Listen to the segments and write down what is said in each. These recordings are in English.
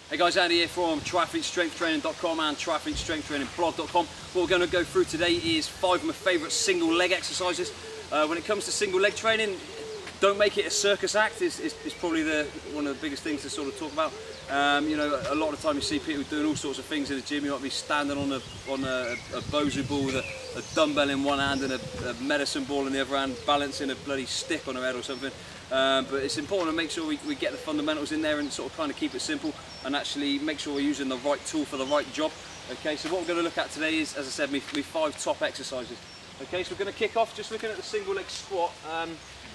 Hey guys, Andy here from triathletestrengthtraining.com and triathletestrengthtrainingblog.com. What we're going to go through today is 5 of my favourite single leg exercises. When it comes to single leg training, don't make it a circus act is probably one of the biggest things to sort of talk about. You know, a lot of the time you see people doing all sorts of things in the gym. You might be standing on a Bosu ball with a dumbbell in one hand and a medicine ball in the other hand, balancing a bloody stick on her head or something. But it's important to make sure we get the fundamentals in there and sort of kind of keep it simple and actually make sure we're using the right tool for the right job. Okay, so what we're going to look at today is, as I said, my 5 top exercises. Okay, so we're going to kick off just looking at the single leg squat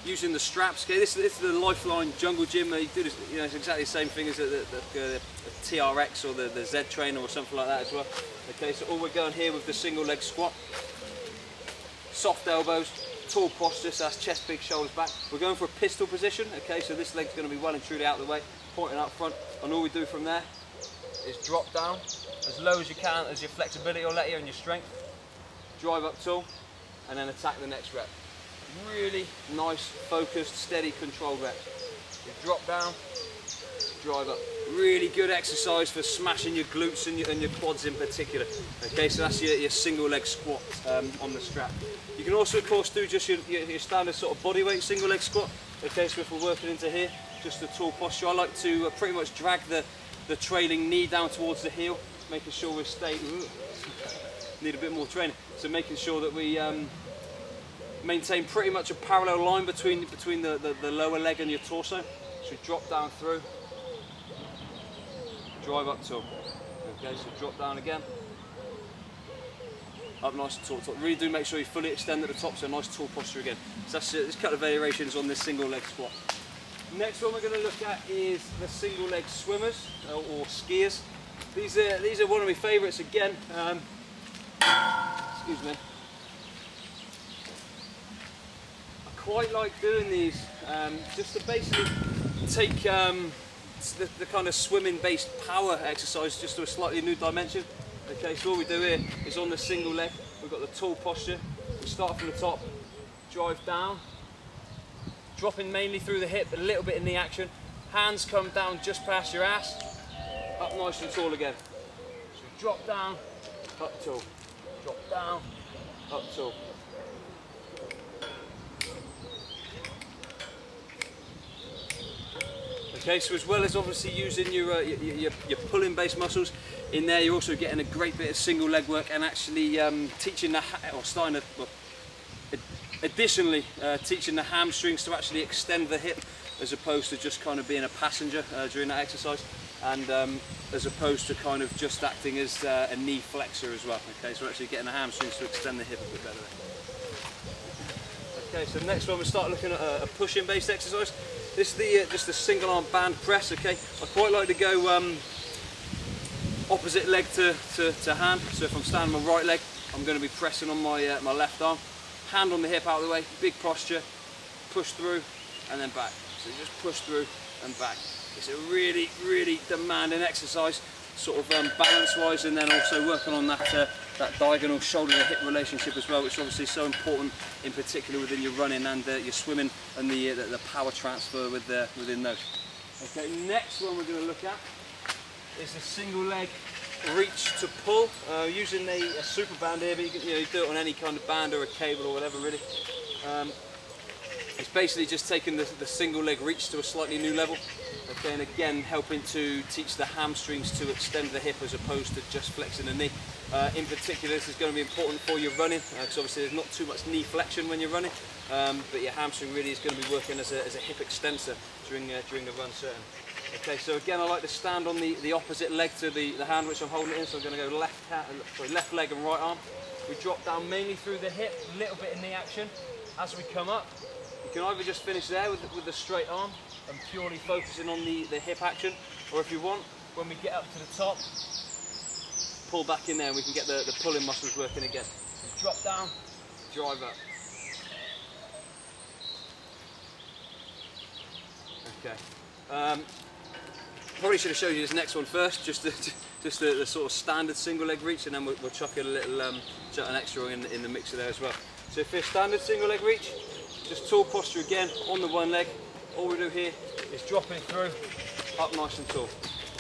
using the straps. Okay, this is the Lifeline Jungle Gym. They do this, you know, it's exactly the same thing as the TRX or the Z trainer or something like that as well. Okay, so all we're going here with the single leg squat, soft elbows, tall posture, so that's chest big, shoulders back. We're going for a pistol position, okay, so this leg's going to be well and truly out of the way, pointing up front, and all we do from there is drop down as low as you can, as your flexibility will let you and your strength, drive up tall, and then attack the next rep. Really nice, focused, steady, controlled rep. You drop down, drive up. Really good exercise for smashing your glutes and your quads in particular. Okay, so that's your single leg squat on the strap. You can also, of course, do just your standard sort of bodyweight single leg squat. Okay, so if we're working into here, just a tall posture. I like to pretty much drag the trailing knee down towards the heel, making sure we're staying. Need a bit more training. So making sure that we maintain pretty much a parallel line between the lower leg and your torso. So we drop down through, drive up tall. Okay, so drop down again, up nice and tall. Really do make sure you fully extend at the top, so nice tall posture again. So that's there's a couple of variations on this single leg squat. Next one we're going to look at is the single leg swimmers or skiers. These are one of my favourites again. Excuse me. I quite like doing these just to basically take the kind of swimming based power exercise just to a slightly new dimension. Okay, so all we do here is on the single leg, we've got the tall posture. We start from the top, drive down, dropping mainly through the hip, a little bit in the action. Hands come down just past your ass, up nice and tall again. So drop down, up tall, drop down, up tall. Okay, so as well as obviously using your pulling based muscles in there, you're also getting a great bit of single leg work and actually teaching additionally teaching the hamstrings to actually extend the hip as opposed to just kind of being a passenger during that exercise, and as opposed to kind of just acting as a knee flexor as well. Okay, so we're actually getting the hamstrings to extend the hip a bit better there. Okay, so the next one we start looking at a pushing based exercise. This is just a single arm band press. Okay, I quite like to go opposite leg to hand. So if I'm standing on my right leg, I'm going to be pressing on my my left arm, hand on the hip out of the way, big posture, push through and then back. So you just push through and back. It's a really, really demanding exercise, sort of balance wise, and then also working on that diagonal shoulder to hip relationship as well, which is obviously so important in particular within your running and your swimming and the power transfer within those. Okay, next one we're going to look at is the single leg reach to pull, using a super band here, but you do it on any kind of band or a cable or whatever really. It's basically just taking the single leg reach to a slightly new level. Okay, and again helping to teach the hamstrings to extend the hip as opposed to just flexing the knee. In particular, this is going to be important for your running, because obviously there's not too much knee flexion when you're running, but your hamstring really is going to be working as a hip extensor during the run certainly. Okay, so again I like to stand on the opposite leg to the hand which I'm holding it in, so I'm going to go left leg and right arm. We drop down mainly through the hip, a little bit in the action. As we come up, you can either just finish there with the straight arm and purely focusing on the hip action, or if you want, when we get up to the top, pull back in there and we can get the pulling muscles working again. So drop down, drive up. Okay. Probably should have showed you this next one first, just the sort of standard single leg reach, and then we'll chuck in a little an extra in the mixer there as well. So if it's standard single leg reach, just tall posture again on the one leg. All we do here is dropping through, up nice and tall.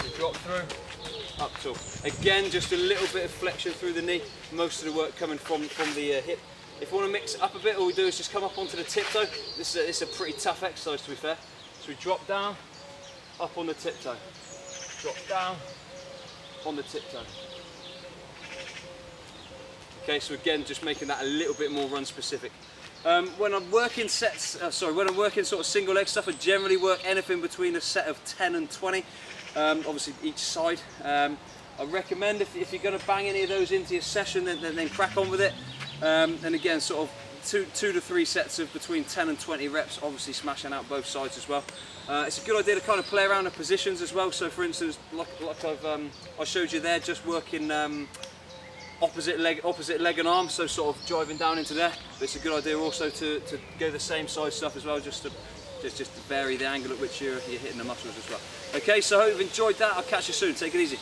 So drop through, up tall. Again, just a little bit of flexion through the knee, most of the work coming from the hip. If you want to mix it up a bit, all we do is just come up onto the tiptoe. This is a pretty tough exercise, to be fair. So we drop down, up on the tiptoe. Drop down, on the tiptoe. Okay, so again, just making that a little bit more run specific. When I'm working when I'm working sort of single leg stuff, I generally work anything between a set of 10 and 20, obviously each side. I recommend if you're going to bang any of those into your session, then crack on with it. And again, sort of two to three sets of between 10 and 20 reps, obviously smashing out both sides as well. It's a good idea to kind of play around the positions as well. So for instance, like I showed you there, just working opposite leg and arm, so sort of driving down into there. But it's a good idea also to go the same size stuff as well, just to vary the angle at which you're hitting the muscles as well. Okay, so I hope you've enjoyed that. I'll catch you soon. Take it easy.